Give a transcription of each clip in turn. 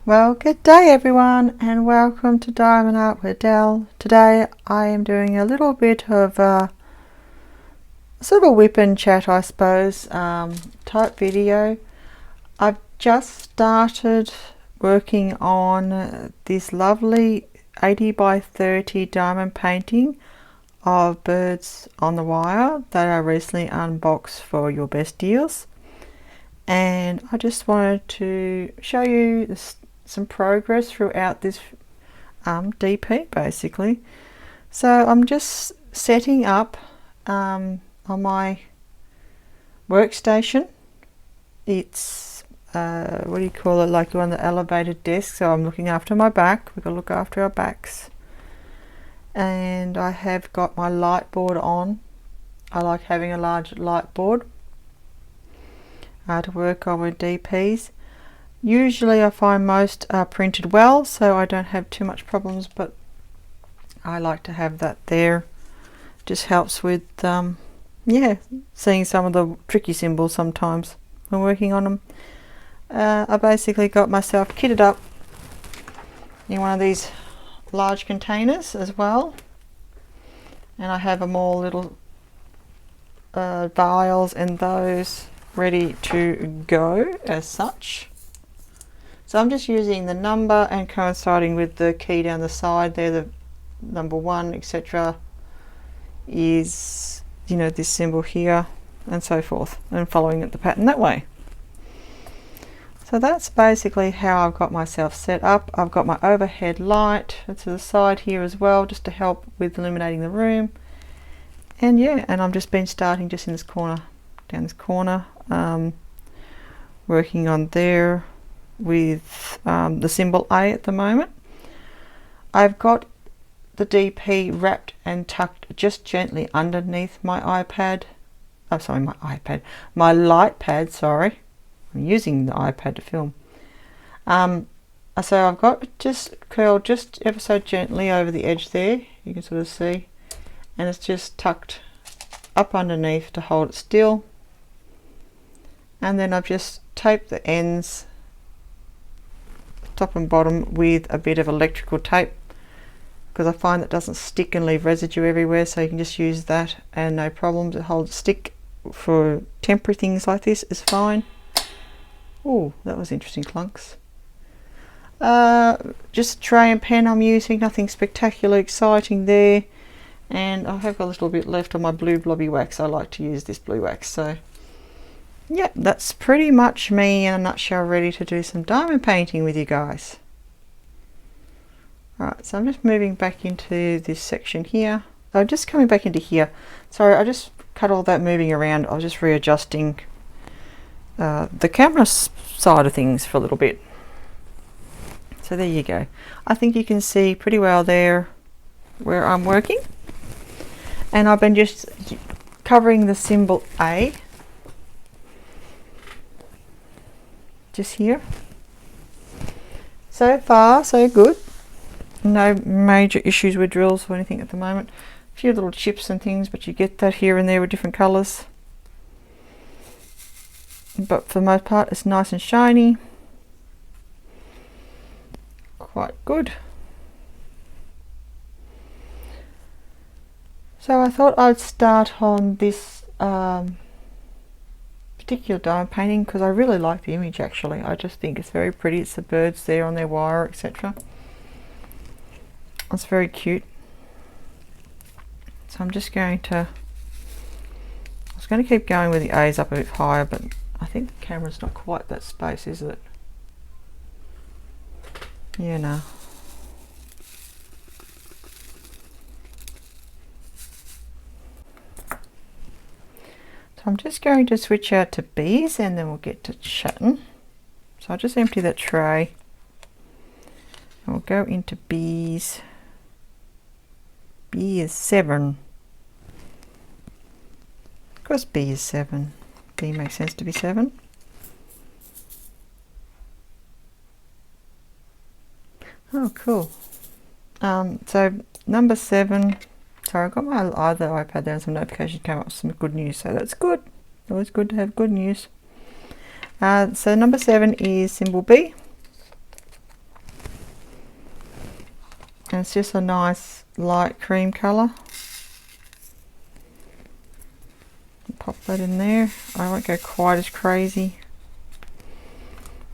Well, good day everyone, and welcome to DiamondDel. Today I am doing a little bit of a sort of a WIP Chat, I suppose, type video. I've just started working on this lovely 80 by 30 diamond painting of birds on the wire that I recently unboxed for UrBestDeals. And I just wanted to show you some progress throughout this DP basically. So I'm just setting up on my workstation. It's what do you call it, like you're on the elevated desk, so I'm looking after my back. We've got to look after our backs. And I have got my light board on. I like having a large light board to work on with DPs. Usually I find most are printed well, so I don't have too much problems, but I like to have that there. Just helps with yeah, seeing some of the tricky symbols sometimes when working on them. I basically got myself kitted up in one of these large containers as well, and I have them all little vials and those ready to go as such. So I'm just using the number and coinciding with the key down the side there, the number 1, etc. is, you know, this symbol here and so forth, and following it the pattern that way. So that's basically how I've got myself set up. I've got my overhead light to the side here as well, just to help with illuminating the room. And yeah, and I've just been starting just in this corner, down this corner, working on there with the symbol A at the moment. I've got the DP wrapped and tucked just gently underneath my iPad. Oh, sorry, my light pad, sorry. I'm using the iPad to film. So I've got just curled just ever so gently over the edge there, you can sort of see, and it's just tucked up underneath to hold it still. And then I've just taped the ends, top and bottom, with a bit of electrical tape, because I find that doesn't stick and leave residue everywhere, so you can just use that and no problems. It holds stick for temporary things like this is fine. Oh, that was interesting clunks. Just a tray and pen I'm using, nothing spectacular exciting there, and I have got a little bit left on my blue blobby wax. I like to use this blue wax. So yeah, that's pretty much me in a nutshell, ready to do some diamond painting with you guys. Alright, so I'm just moving back into this section here. I'm just coming back into here. Sorry, I just cut all that moving around. I was just readjusting the camera side of things for a little bit. So there you go. I think you can see pretty well there where I'm working. And I've been just covering the symbol A. Just here. So far so good. No major issues with drills or anything at the moment. A few little chips and things, but you get that here and there with different colours. But for the most part it's nice and shiny. Quite good. So I thought I'd start on this particular diamond painting because I really like the image actually. I just think it's very pretty. It's the birds there on their wire, etc. It's very cute. So I'm just going to, I was going to keep going with the A's up a bit higher, but I think the camera's not quite that space, is it? Yeah, no. So I'm just going to switch out to B's and then we'll get to chatting. So I'll just empty that tray and we'll go into B's. B is 7. Of course B is 7. B makes sense to be 7. Oh, cool. So number 7. Sorry, I got my other iPad there and some notifications came up with some good news, so that's good. Always good to have good news. So number 7 is symbol B. and it's just a nice light cream colour. Pop that in there. I won't go quite as crazy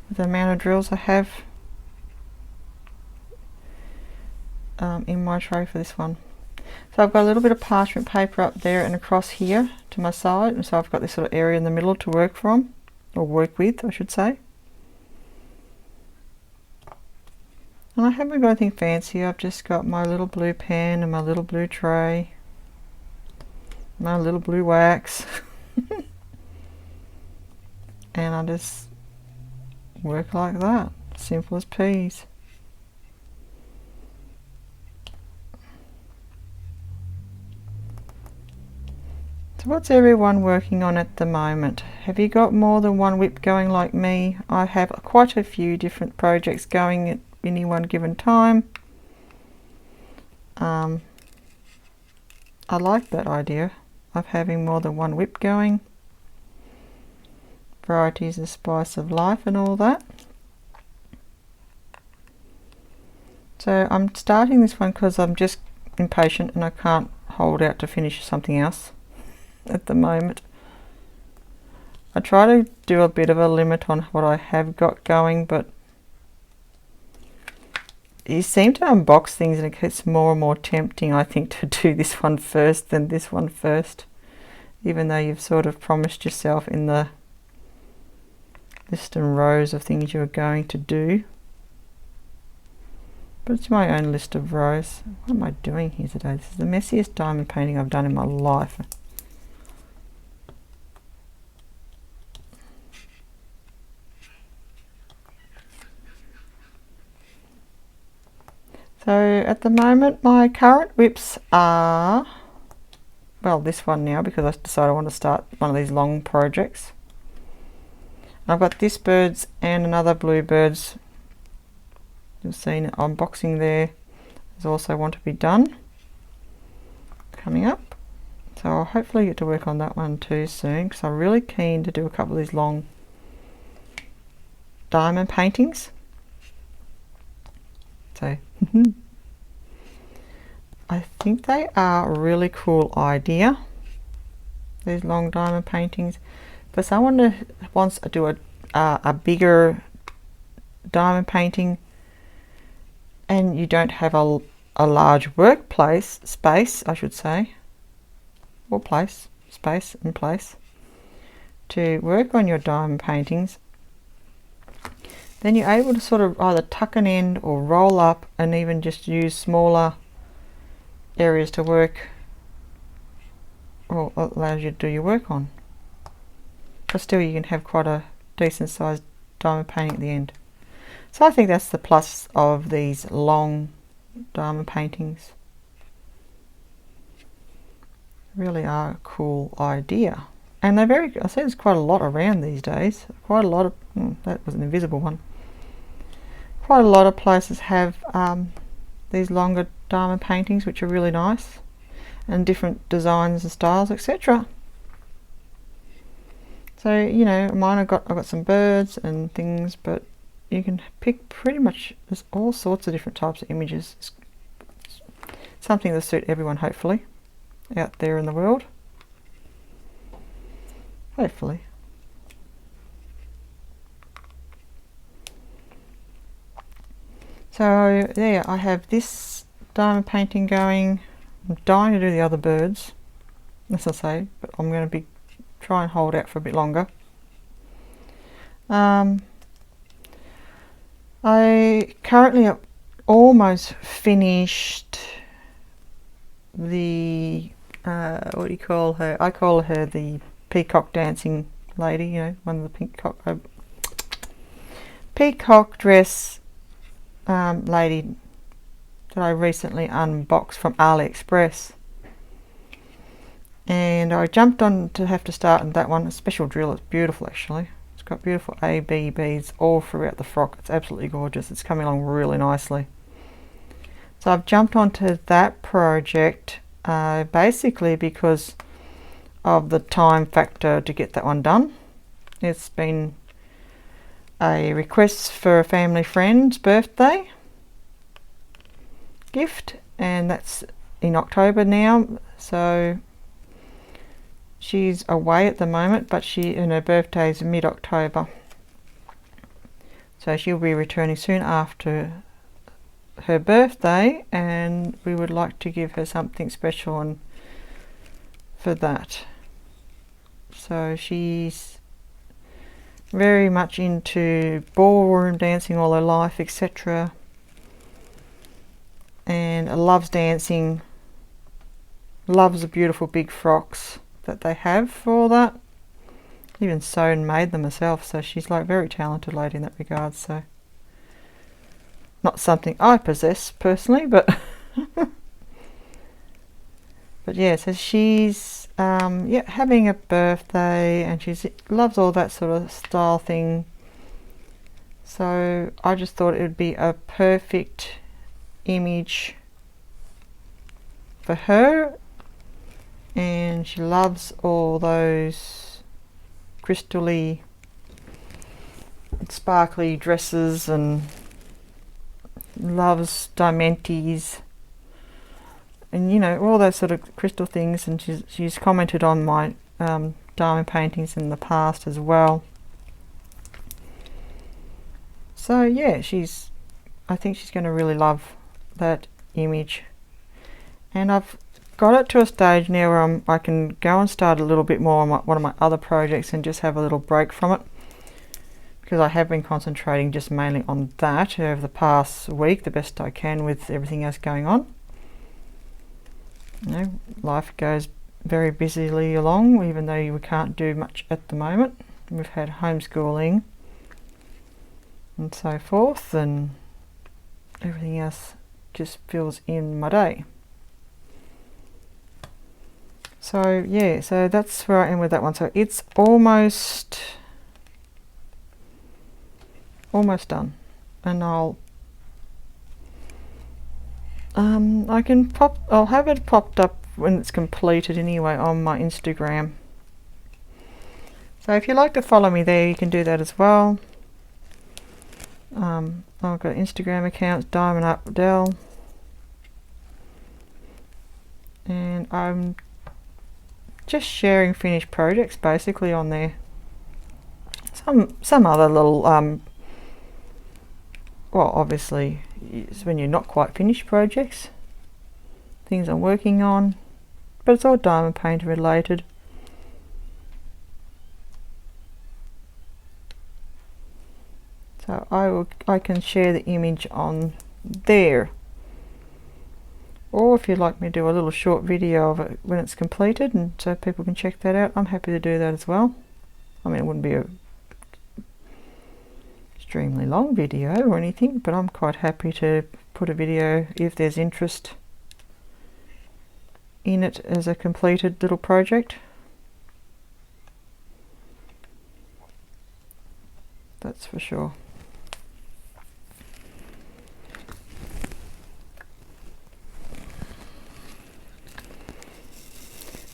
with the amount of drills I have in my tray for this one. So I've got a little bit of parchment paper up there and across here to my side, and so I've got this sort of area in the middle to work from, or work with I should say. And I haven't got anything fancy. I've just got my little blue pen and my little blue tray, my little blue wax and I just work like that, simple as peas. So what's everyone working on at the moment? Have you got more than one WIP going like me? I have quite a few different projects going at any one given time. I like that idea of having more than one WIP going. Variety is the spice of life and all that. So I'm starting this one because I'm just impatient and I can't hold out to finish something else at the moment. I try to do a bit of a limit on what I have got going, but you seem to unbox things and it gets more and more tempting, I think, to do this one first than this one first, even though you've sort of promised yourself in the list and rows of things you're going to do. But it's my own list of rows. What am I doing here today? This is the messiest diamond painting I've done in my life. So at the moment my current WIPs are, well, this one now because I decided I want to start one of these long projects. I've got this bird's and another bluebird's. You've seen unboxing there. There's also one to be done coming up. So I'll hopefully get to work on that one too soon because I'm really keen to do a couple of these long diamond paintings. So I think they are a really cool idea, these long diamond paintings. For someone who wants to do a bigger diamond painting and you don't have a large workplace space, I should say, or space and place to work on your diamond paintings, then you're able to sort of either tuck an end or roll up and even just use smaller areas to work, or allows you to do your work on. But still you can have quite a decent sized diamond painting at the end. So I think that's the plus of these long diamond paintings. Really are a cool idea. And they're very, I see there's quite a lot around these days. Quite a lot of, that was an invisible one. Quite a lot of places have these longer diamond paintings which are really nice, and different designs and styles, etc. So, you know, mine I've got some birds and things, but you can pick pretty much, there's all sorts of different types of images. It's something to suit everyone, hopefully, out there in the world. Hopefully. So there, I have this diamond painting going. I'm dying to do the other birds, as I say, but I'm going to try and hold out for a bit longer. I currently almost finished the what do you call her? I call her the peacock dancing lady, you know, one of the peacock dress lady that I recently unboxed from AliExpress. And I jumped on to have to start on that one. A special drill. It's beautiful actually. It's got beautiful AB beads all throughout the frock. It's absolutely gorgeous. It's coming along really nicely. So I've jumped onto that project basically because of the time factor to get that one done. It's been a request for a family friend's birthday. gift, and that's in October now, so she's away at the moment, but her birthday is mid-October, so she'll be returning soon after her birthday, and we would like to give her something special and for that. So she's very much into ballroom dancing all her life, etc., and loves dancing, loves the beautiful big frocks that they have for all that. Even sewn and made them herself, so she's like very talented lady in that regard. So not something I possess personally, but but yeah, so she's having a birthday, and she loves all that sort of style thing. So I just thought it would be a perfect image for her, and she loves all those crystally sparkly dresses and loves diamantes and, you know, all those sort of crystal things. And she's commented on my diamond paintings in the past as well. So yeah, I think she's going to really love that image, and I've got it to a stage now where I can go and start a little bit more on one of my other projects and just have a little break from it, because I have been concentrating just mainly on that over the past week the best I can with everything else going on. You know, life goes very busily along, even though we can't do much at the moment. We've had homeschooling and so forth, and everything else just fills in my day. So yeah, so that's where I am with that one. So it's almost done, and I'll have it popped up when it's completed anyway on my Instagram. So if you'd like to follow me there, you can do that as well. I've got Instagram accounts, DiamondDel, and I'm just sharing finished projects basically on there. Some other little well, obviously it's when you're not quite finished projects, things I'm working on, but it's all diamond painter related. So I can share the image on there, or if you'd like me to do a little short video of it when it's completed, and so people can check that out, I'm happy to do that as well. I mean, it wouldn't be a extremely long video or anything, but I'm quite happy to put a video if there's interest in it as a completed little project. That's for sure.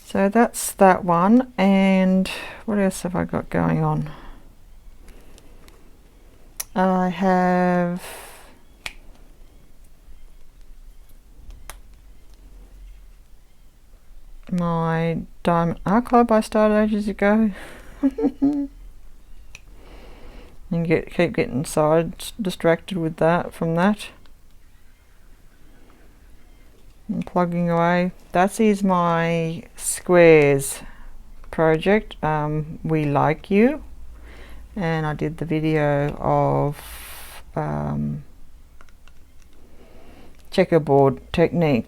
So that's that one, and what else have I got going on? I have my diamond archive I started ages ago and keep getting distracted with that from that. I'm plugging away. That is my squares project, We Like You, and I did the video of checkerboard technique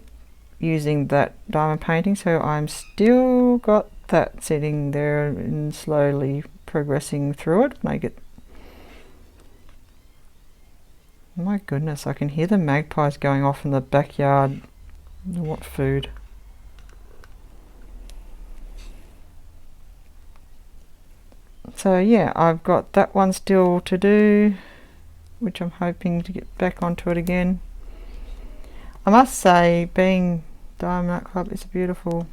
using that diamond painting, so I'm still got that sitting there and slowly progressing through it. Make it, my goodness, I can hear the magpies going off in the backyard. What food? So yeah, I've got that one still to do, which I'm hoping to get back onto it again. I must say, being Diamond Art Club is a beautiful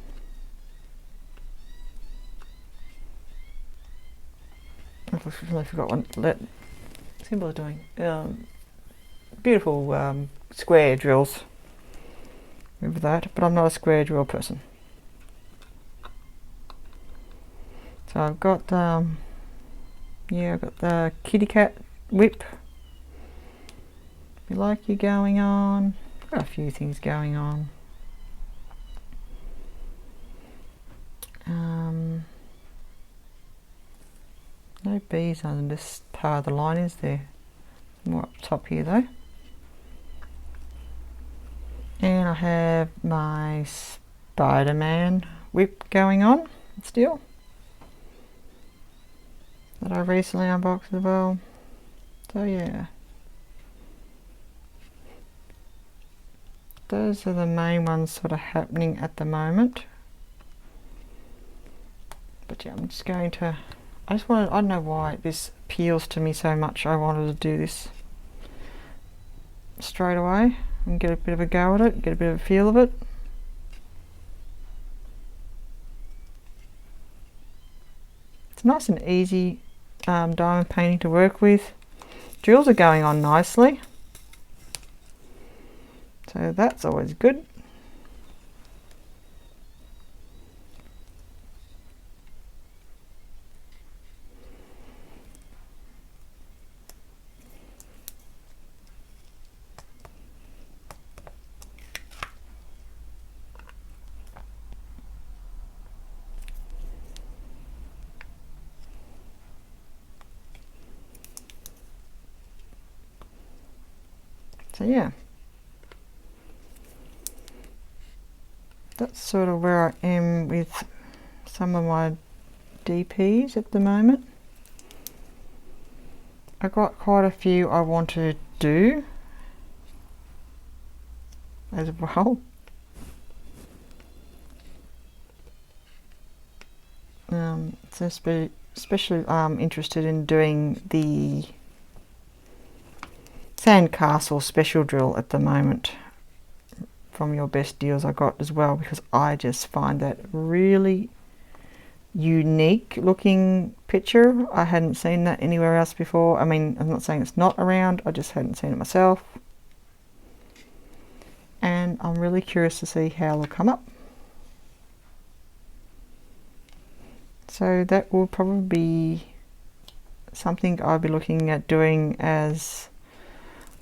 I forgot one. Symbol is doing beautiful square drills. with that, but I'm not a square drill person. So I've got yeah, I've got the kitty cat whip. We like you going on. Got a few things going on. No bees on this part of the line, is there? More up top here though. And I have my Spider-Man whip going on still, that I recently unboxed as well. So yeah, those are the main ones sort of happening at the moment. But yeah, I'm just going to, I don't know why this appeals to me so much. I wanted to do this straight away and get a bit of a go at it, get a bit of a feel of it. It's nice and easy diamond painting to work with. Drills are going on nicely, so that's always good. So yeah, that's sort of where I am with some of my DPs at the moment. I got quite a few I want to do as well. So especially interested in doing the Sandcastle special drill at the moment from UrBestDeals I got as well, because I just find that really unique looking picture. I hadn't seen that anywhere else before. I mean, I'm not saying it's not around, I just hadn't seen it myself, and I'm really curious to see how it'll come up. So that will probably be something I'll be looking at doing as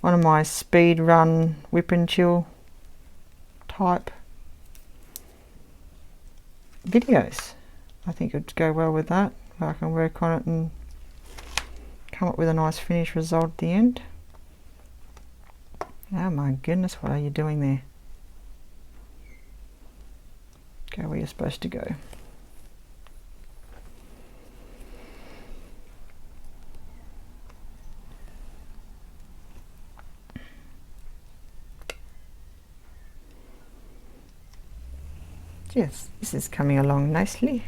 one of my speed run whip and chill type videos. I think it would go well with that. I can work on it and come up with a nice finished result at the end. Oh my goodness, what are you doing there? Go where you're supposed to go. Yes, this is coming along nicely.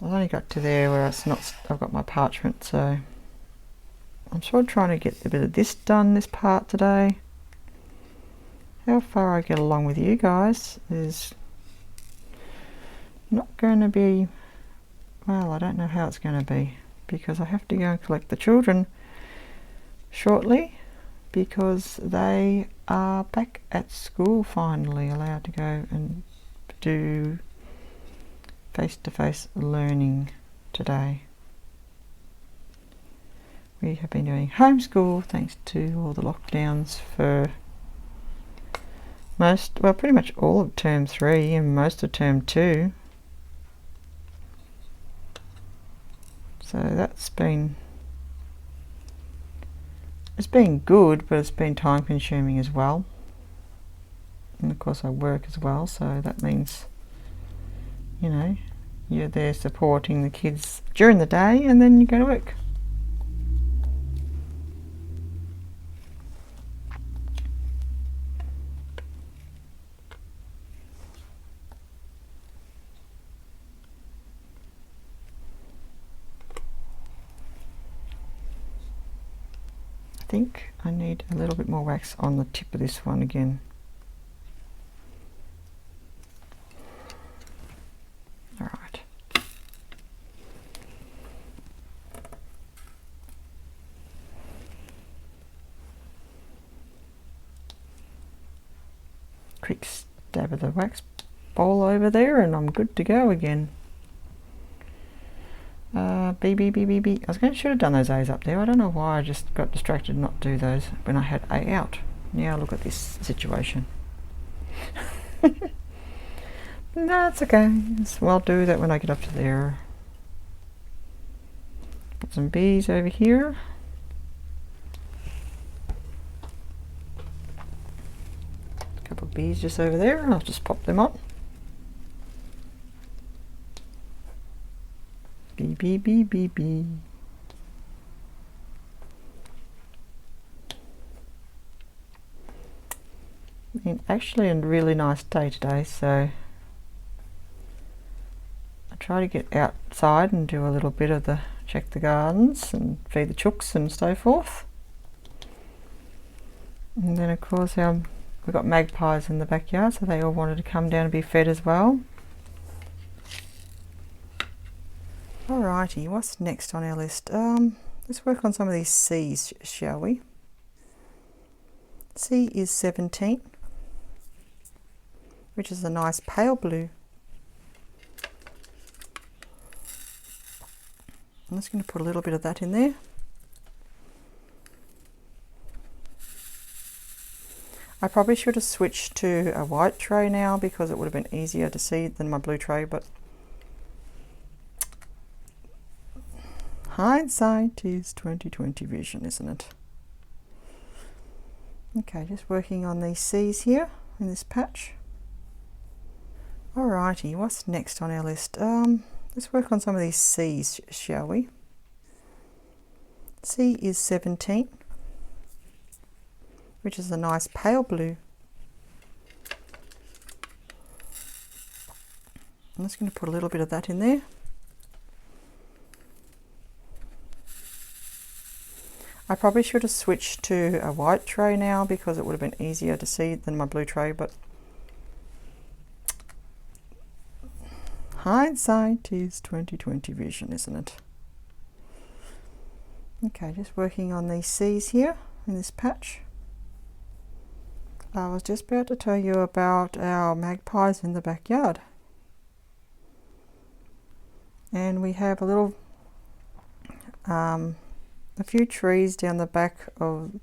I've only got to there where it's not, I've got my parchment, so I'm sort of trying to get a bit of this done, this part today. How far I get along with you guys is not going to be, well, I don't know how it's going to be, because I have to go and collect the children shortly, because they are back at school finally, allowed to go and do face-to-face learning today. We have been doing homeschool thanks to all the lockdowns for pretty much all of term 3 and most of term 2. So that's been, it's been good, but it's been time consuming as well. And of course I work as well, so that means, you know, you're there supporting the kids during the day and then you go to work. I think I need a little bit more wax on the tip of this one again. Alright. Quick stab of the wax bowl over there and I'm good to go again. B, B, B, B, B. Should have done those A's up there. I don't know why I just got distracted not to do those when I had A out. Now look at this situation. That's okay. So I'll do that when I get up to there. Put some B's over here. A couple of B's just over there. I'll just pop them on. B, B, B, B, B. And actually a really nice day today, so I try to get outside and do a little bit of the check the gardens and feed the chooks and so forth. And then of course we've got magpies in the backyard, so they all wanted to come down and be fed as well. Alrighty, what's next on our list? Let's work on some of these C's, shall we? C is 17, which is a nice pale blue. I'm just going to put a little bit of that in there. I probably should have switched to a white tray now because it would have been easier to see than my blue tray, but hindsight is 20/20 vision, isn't it? Okay, just working on these C's here in this patch. Alrighty, what's next on our list? Let's work on some of these C's, shall we? C is 17, which is a nice pale blue. I'm just going to put a little bit of that in there. I probably should have switched to a white tray now because it would have been easier to see than my blue tray, but hindsight is 20/20 vision, isn't it? Okay, just working on these C's here in this patch. I was just about to tell you about our magpies in the backyard. And we have a little a few trees down the back of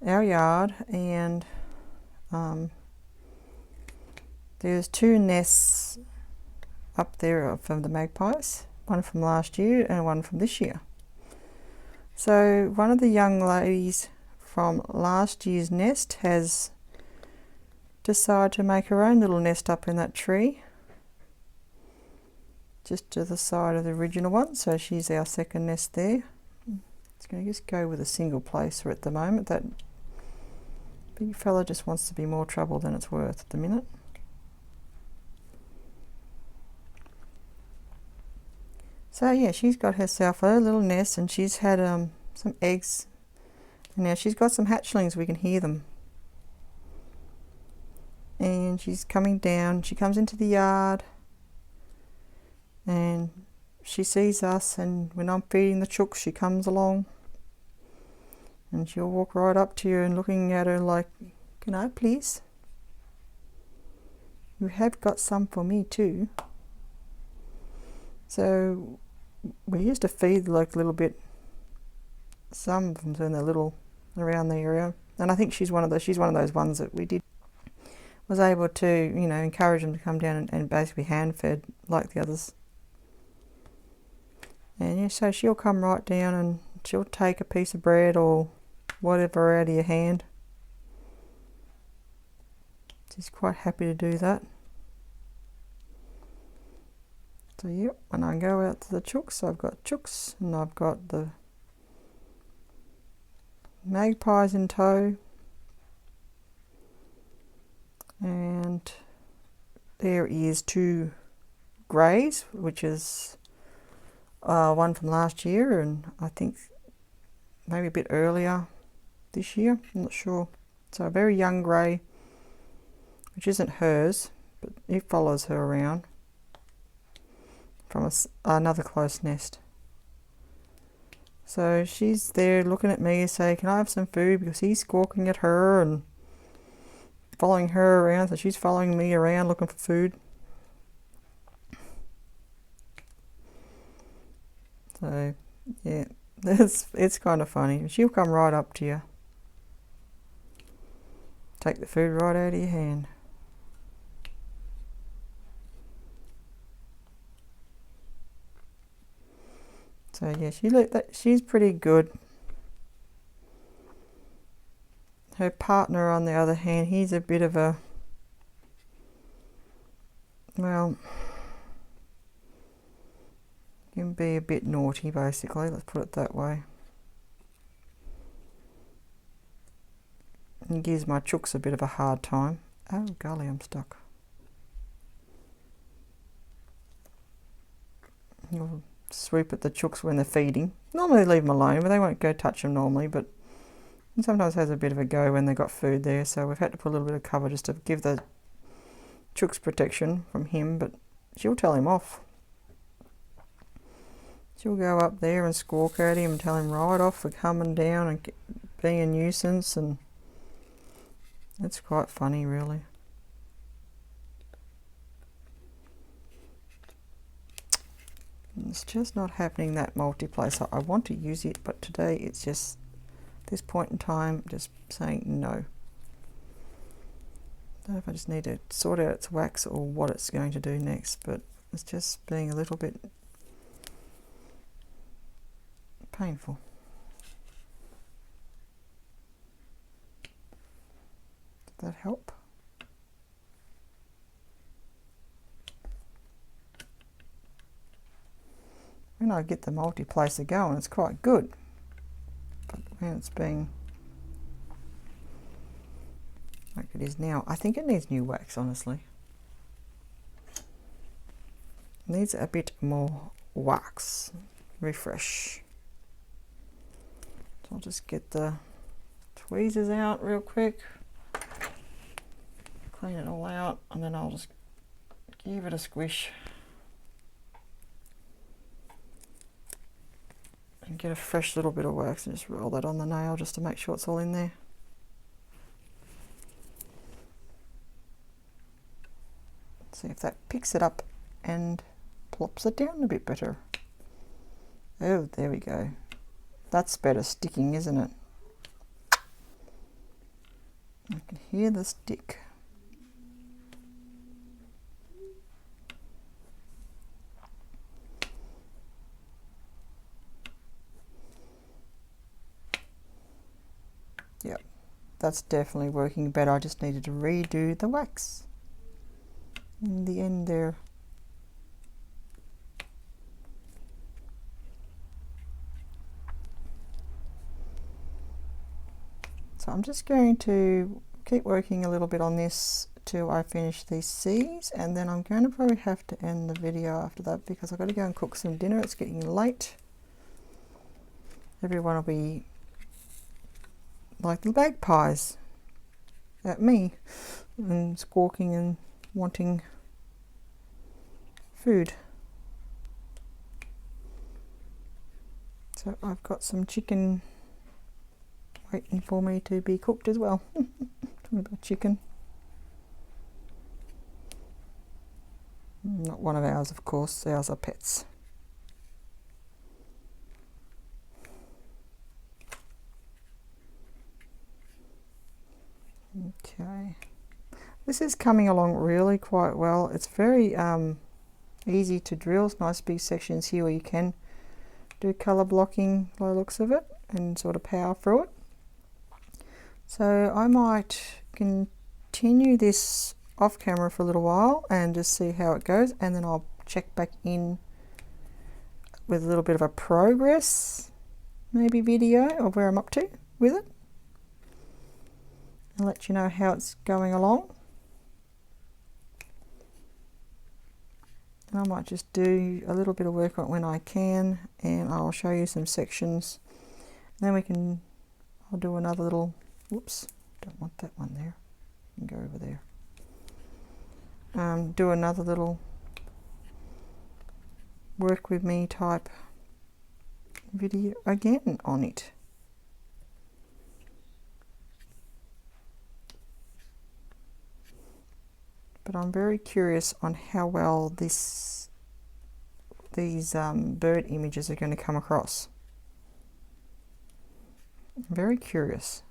our yard, and there's two nests up there from the magpies, one from last year and one from this year. So one of the young ladies from last year's nest has decided to make her own little nest up in that tree, just to the side of the original one, so she's our second nest there. It's going to just go with a single placer at the moment. That big fella just wants to be more trouble than it's worth at the minute. So yeah, she's got herself a little nest, and she's had some eggs, and now she's got some hatchlings. We can hear them, and she's coming down. She comes into the yard and she sees us, and when I'm feeding the chooks she comes along and she'll walk right up to you and looking at her like, can I please? You have got some for me too. So we used to feed like a little bit, some of them in the little around the area, and I think she's one of those ones that we was able to, you know, encourage them to come down and basically hand fed like the others. And yeah, so she'll come right down and she'll take a piece of bread or whatever out of your hand. She's quite happy to do that. So yep, when I go out to the chooks, I've got chooks and I've got the magpies in tow. And there is two greys, which is one from last year, and I think maybe a bit earlier this year, I'm not sure. So a very young grey, which isn't hers, but it follows her around from another close nest. So she's there looking at me and say, can I have some food, because he's squawking at her, and following her around, so she's following me around looking for food. So yeah, it's kind of funny. She'll come right up to you, take the food right out of your hand. So yeah, she's pretty good. Her partner, on the other hand, he's a bit of a, well, can be a bit naughty, basically, let's put it that way. He gives my chooks a bit of a hard time. Oh golly, I'm stuck. He'll swoop at the chooks when they're feeding. Normally leave them alone, but they won't go touch them normally, but he sometimes has a bit of a go when they've got food there, so we've had to put a little bit of cover just to give the chooks protection from him, but she'll tell him off. She'll go up there and squawk at him and tell him right off for coming down and being a nuisance, and it's quite funny, really. It's just not happening, that multiplay, so I want to use it, but today it's just, at this point in time, just saying no. I don't know if I just need to sort out its wax or what it's going to do next, but it's just being a little bit painful. Did that help? When I get the multiplacer going, it's quite good, but when it's being like it is now, I think it needs new wax, honestly. It needs a bit more wax, refresh. So I'll just get the tweezers out real quick, clean it all out, and then I'll just give it a squish and get a fresh little bit of wax and just roll that on the nail just to make sure it's all in there. See if that picks it up and plops it down a bit better. Oh, there we go. That's better sticking, isn't it? I can hear the stick. Yep, that's definitely working better. I just needed to redo the wax in the end there. So I'm just going to keep working a little bit on this till I finish these C's, and then I'm going to probably have to end the video after that because I've got to go and cook some dinner. It's getting late. Everyone will be like the magpies at me and squawking and wanting food. So I've got some chicken waiting for me to be cooked as well. Talking about chicken. Not one of ours, of course. Ours are pets. Okay. This is coming along really quite well. It's very easy to drill. It's nice big sections here where you can do colour blocking by the looks of it and sort of power through it. So I might continue this off camera for a little while and just see how it goes, and then I'll check back in with a little bit of a progress maybe video of where I'm up to with it and let you know how it's going along. And I might just do a little bit of work on it when I can, and I'll show you some sections, and then I'll do another little, whoops, don't want that one there, you can go over there. Do another little work with me type video again on it. but I'm very curious on how well these bird images are going to come across. I'm very curious.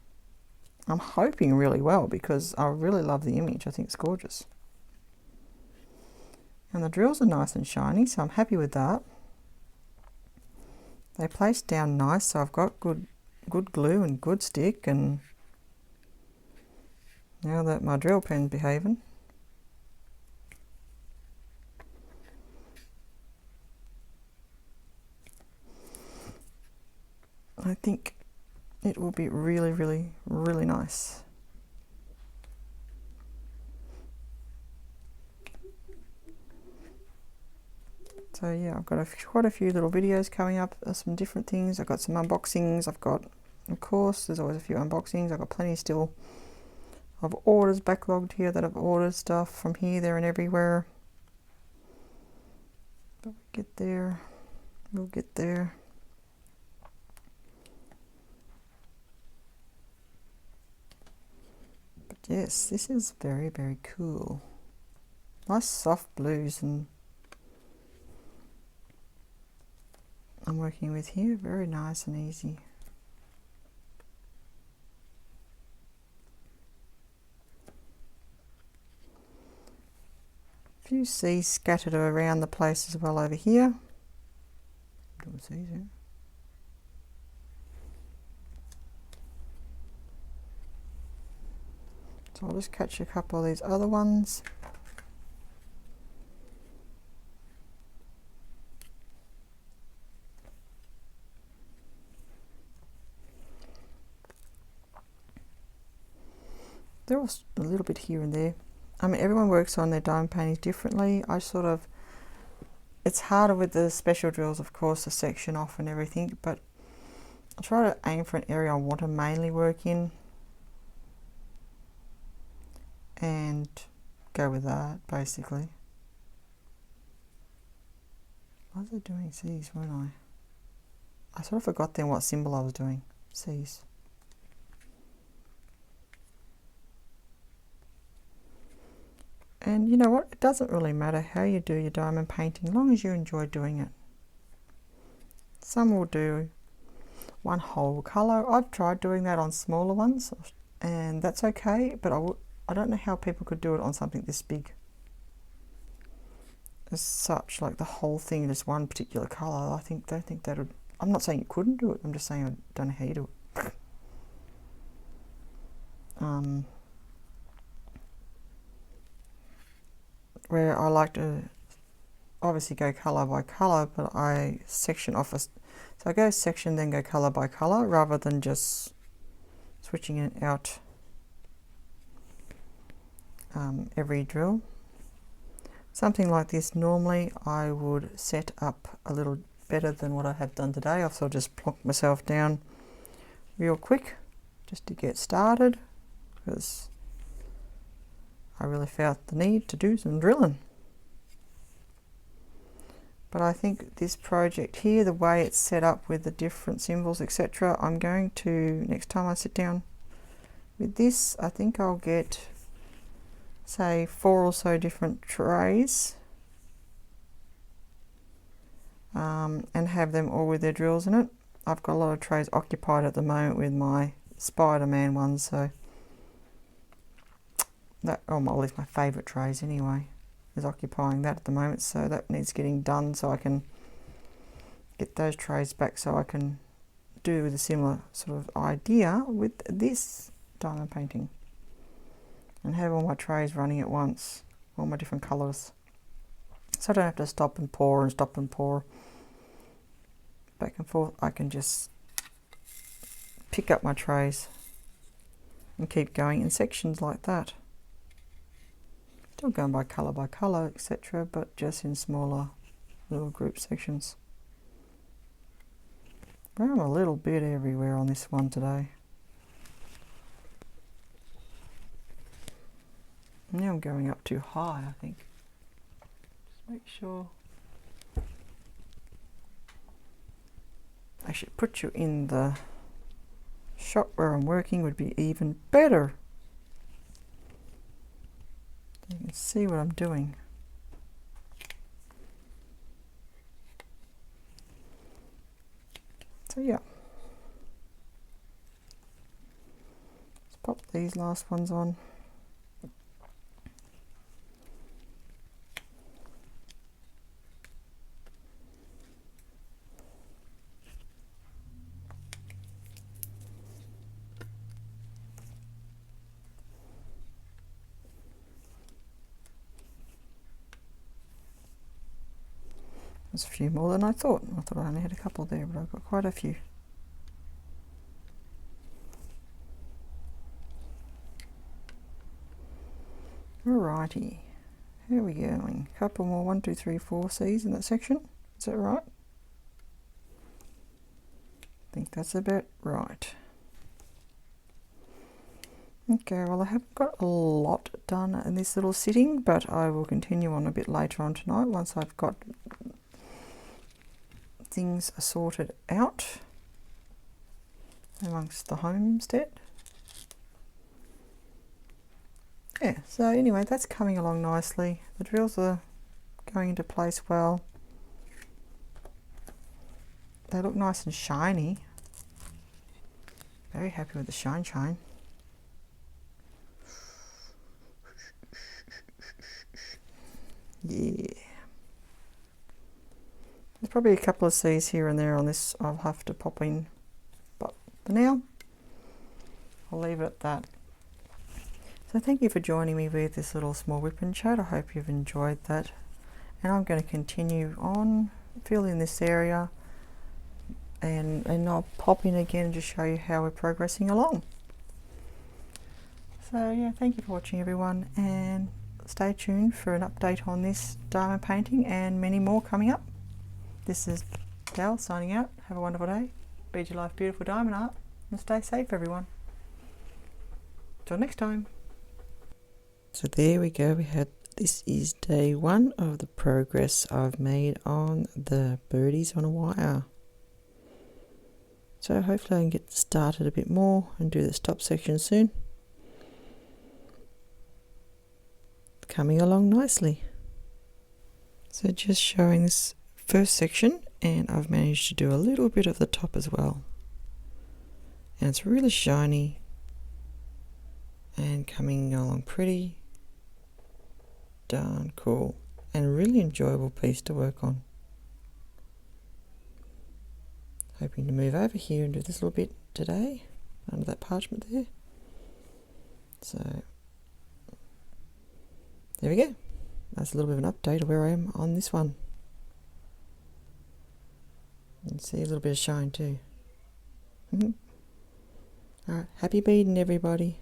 I'm hoping really well because I really love the image. I think it's gorgeous. And the drills are nice and shiny, so I'm happy with that. They placed down nice, so I've got good glue and good stick, and now that my drill pen's behaving. I think it will be really, really, really nice. So yeah, I've got quite a few little videos coming up, some different things. I've got some unboxings. I've got, of course, there's always a few unboxings. I've got plenty still of orders backlogged here that I've ordered stuff from here, there, and everywhere. But we'll get there. We'll get there. But yes, this is very, very cool. Nice soft blues, and I'm working with here, very nice and easy. A few C's scattered around the place as well over here. Doing C's here. So I'll just catch a couple of these other ones. They're all a little bit here and there. I mean, everyone works on their diamond paintings differently. It's harder with the special drills, of course, the section off and everything, but I try to aim for an area I want to mainly work in and go with that, basically. What was I doing C's, weren't I? I sort of forgot then what symbol I was doing. C's. And you know what? It doesn't really matter how you do your diamond painting, as long as you enjoy doing it. Some will do one whole colour. I've tried doing that on smaller ones, and that's okay, but I don't know how people could do it on something this big. As such, like the whole thing is one particular colour. Don't think that would. I'm not saying you couldn't do it. I'm just saying I don't know how you do it. Where I like to obviously go colour by colour, but I section off so I go section then go colour by colour rather than just switching it out every drill. Something like this normally I would set up a little better than what I have done today. I've sort of just plonked myself down real quick just to get started, because I really felt the need to do some drilling. But I think this project here, the way it's set up with the different symbols, etc., I'm going to, next time I sit down with this, I think I'll get, say, 4 or so different trays and have them all with their drills in it. I've got a lot of trays occupied at the moment with my Spider-Man ones, so that, oh, well, at least my favourite trays anyway, is occupying that at the moment, so that needs getting done so I can get those trays back so I can do the similar sort of idea with this diamond painting and have all my trays running at once, all my different colours, so I don't have to stop and pour back and forth. I can just pick up my trays and keep going in sections like that. Still going by colour, etc., but just in smaller little group sections. I'm a little bit everywhere on this one today. Now I'm going up too high, I think. Just make sure. I should put you in the shot where I'm working would be even better. You can see what I'm doing. So yeah, let's pop these last ones on. There's a few more than I thought. I thought I only had a couple there, but I've got quite a few. Alrighty, here we going. A couple more 1, 2, 3, 4 C's in that section. Is that right? I think that's about right. Okay, well I haven't got a lot done in this little sitting, but I will continue on a bit later on tonight once I've got things sorted out amongst the homestead. Yeah, so anyway, that's coming along nicely. The drills are going into place well. They look nice and shiny. Very happy with the shine. Yeah. There's probably a couple of C's here and there on this I'll have to pop in, but for now I'll leave it at that. So thank you for joining me with this little small WIP chat. I hope you've enjoyed that, and I'm going to continue on filling this area, and I'll pop in again and just show you how we're progressing along. So yeah, thank you for watching everyone, and stay tuned for an update on this diamond painting and many more coming up. This is Del signing out. Have a wonderful day. Bead your life beautiful diamond art, and stay safe everyone. Till next time. So there we go. This is day 1 of the progress I've made on the birdies on a wire. So hopefully I can get started a bit more and do the stop section soon. Coming along nicely. So just showing this first section, and I've managed to do a little bit of the top as well, and it's really shiny and coming along pretty darn cool, and a really enjoyable piece to work on. Hoping to move over here and do this little bit today under that parchment there. So there we go. That's a little bit of an update of where I am on this one. You can see a little bit of shine too. Alright, happy beading everybody.